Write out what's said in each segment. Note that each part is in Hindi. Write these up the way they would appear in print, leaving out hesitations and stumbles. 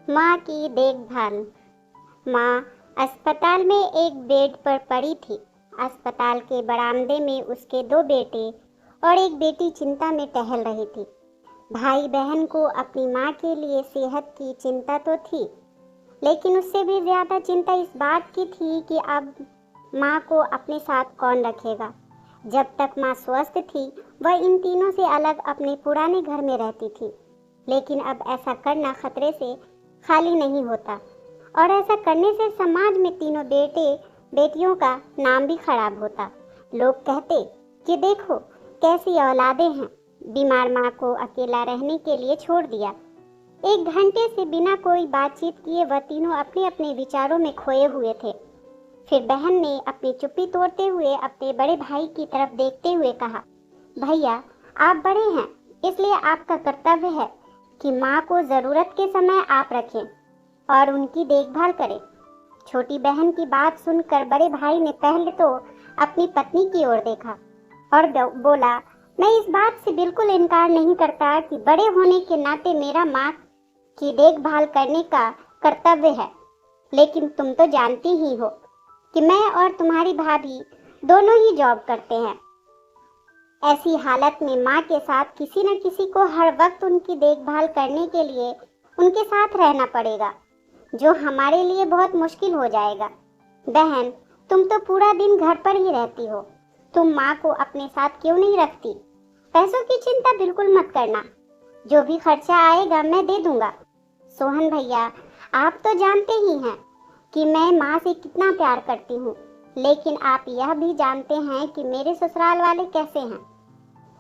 माँ की देखभाल। माँ अस्पताल में एक बेड पर पड़ी थी। अस्पताल के बरामदे में उसके दो बेटे और एक बेटी चिंता में टहल रही थी। भाई बहन को अपनी माँ के लिए सेहत की चिंता तो थी, लेकिन उससे भी ज्यादा चिंता इस बात की थी कि अब माँ को अपने साथ कौन रखेगा। जब तक माँ स्वस्थ थी, वह इन तीनों से अलग अपने पुराने घर में रहती थी, लेकिन अब ऐसा करना खतरे से खाली नहीं होता, और ऐसा करने से समाज में तीनों बेटियों का नाम भी खराब होता। लोग कहते कि देखो कैसी औलादें हैं, बीमार माँ को अकेला रहने के लिए छोड़ दिया। एक घंटे से बिना कोई बातचीत किए वह तीनों अपने अपने विचारों में खोए हुए थे। फिर बहन ने अपनी चुप्पी तोड़ते हुए अपने बड़े भाई की तरफ देखते हुए कहा, भैया आप बड़े हैं, इसलिए आपका कर्तव्य है कि माँ को जरूरत के समय आप रखें और उनकी देखभाल करें। छोटी बहन की बात सुनकर बड़े भाई ने पहले तो अपनी पत्नी की ओर देखा और बोला, मैं इस बात से बिल्कुल इनकार नहीं करता कि बड़े होने के नाते मेरा माँ की देखभाल करने का कर्तव्य है, लेकिन तुम तो जानती ही हो कि मैं और तुम्हारी भाभी दोनों ही जॉब करते हैं। ऐसी हालत में माँ के साथ किसी न किसी को हर वक्त उनकी देखभाल करने के लिए उनके साथ रहना पड़ेगा, जो हमारे लिए बहुत मुश्किल हो जाएगा। बहन, तुम तो पूरा दिन घर पर ही रहती हो, तुम माँ को अपने साथ क्यों नहीं रखती? पैसों की चिंता बिल्कुल मत करना, जो भी खर्चा आएगा मैं दे दूंगा। सोहन भैया, आप तो जानते ही हैं कि मैं माँ से कितना प्यार करती हूँ, लेकिन आप यह भी जानते हैं कि मेरे ससुराल वाले कैसे हैं।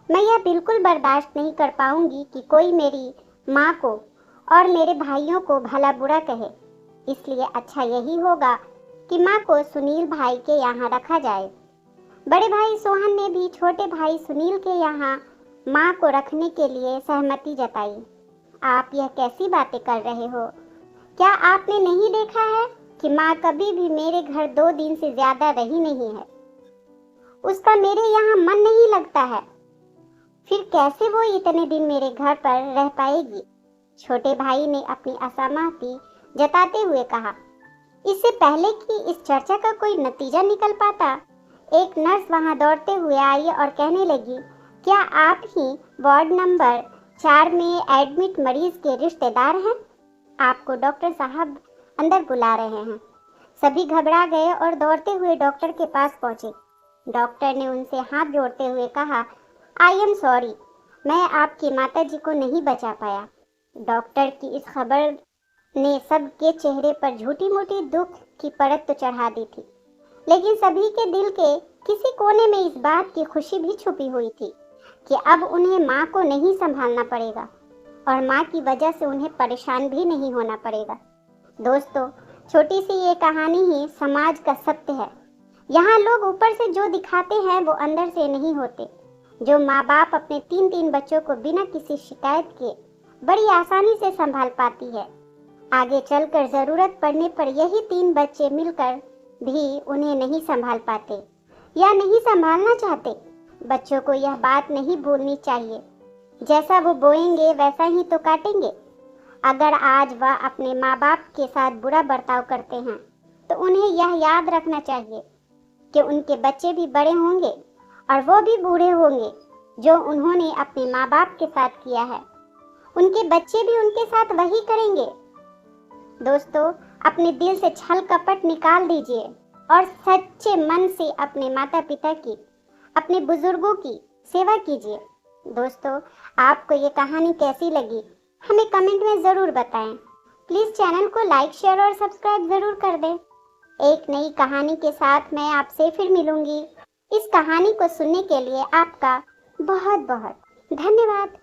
मैं यह बिल्कुल बर्दाश्त नहीं कर पाऊंगी कि कोई मेरी माँ को और मेरे भाइयों को भला बुरा कहे। इसलिए अच्छा यही होगा कि माँ को सुनील भाई के यहाँ रखा जाए। बड़े भाई सोहन ने भी छोटे भाई सुनील के यहाँ माँ को रखने के लिए सहमति जताई। आप यह कैसी बातें कर रहे हो? क्या आपने नहीं देखा है कि माँ कभी भी मेरे घर 2 दिन से ज्यादा रही नहीं है? उसका मेरे यहाँ मन नहीं लगता है, फिर कैसे वो इतने दिन मेरे घर पर रह पाएगी? छोटे भाई ने अपनी असहमति जताते हुए कहा। इससे पहले कि इस चर्चा का कोई नतीजा निकल पाता, एक नर्स वहां दौड़ते हुए आई और कहने लगी, क्या आप ही वार्ड नंबर 4 में एडमिट मरीज के रिश्तेदार हैं? आपको डॉक्टर साहब अंदर बुला रहे हैं। सभी घबरा गए और दौड़ते हुए डॉक्टर के पास पहुंचे। डॉक्टर ने उनसे हाथ जोड़ते हुए कहा, आई एम सॉरी, मैं आपकी माताजी को नहीं बचा पाया। डॉक्टर की इस खबर ने सबके चेहरे पर झूठी मूठी दुख की परत तो चढ़ा दी थी, लेकिन सभी के दिल के किसी कोने में इस बात की खुशी भी छुपी हुई थी कि अब उन्हें माँ को नहीं संभालना पड़ेगा और माँ की वजह से उन्हें परेशान भी नहीं होना पड़ेगा। दोस्तों, छोटी सी ये कहानी ही समाज का सत्य है। यहाँ लोग ऊपर से जो दिखाते हैं वो अंदर से नहीं होते। जो माँ बाप अपने 3 बच्चों को बिना किसी शिकायत के बड़ी आसानी से संभाल पाती है, आगे चलकर जरूरत पड़ने पर यही 3 बच्चे मिलकर भी उन्हें नहीं संभाल पाते या नहीं संभालना चाहते। बच्चों को यह बात नहीं भूलनी चाहिए, जैसा वो बोएंगे वैसा ही तो काटेंगे। अगर आज वह अपने माँ बाप के साथ बुरा बर्ताव करते हैं, तो उन्हें यह याद रखना चाहिए कि उनके बच्चे भी बड़े होंगे और वो भी बूढ़े होंगे। जो उन्होंने अपने माँ बाप के साथ किया है, उनके बच्चे भी उनके साथ वही करेंगे। दोस्तों, अपने दिल से छल कपट निकाल दीजिए और सच्चे मन से अपने माता पिता की, अपने बुजुर्गों की सेवा कीजिए। दोस्तों, आपको ये कहानी कैसी लगी हमें कमेंट में ज़रूर बताएं। प्लीज़ चैनल को लाइक, शेयर और सब्सक्राइब ज़रूर कर दें। एक नई कहानी के साथ मैं आपसे फिर मिलूंगी। इस कहानी को सुनने के लिए आपका बहुत बहुत धन्यवाद।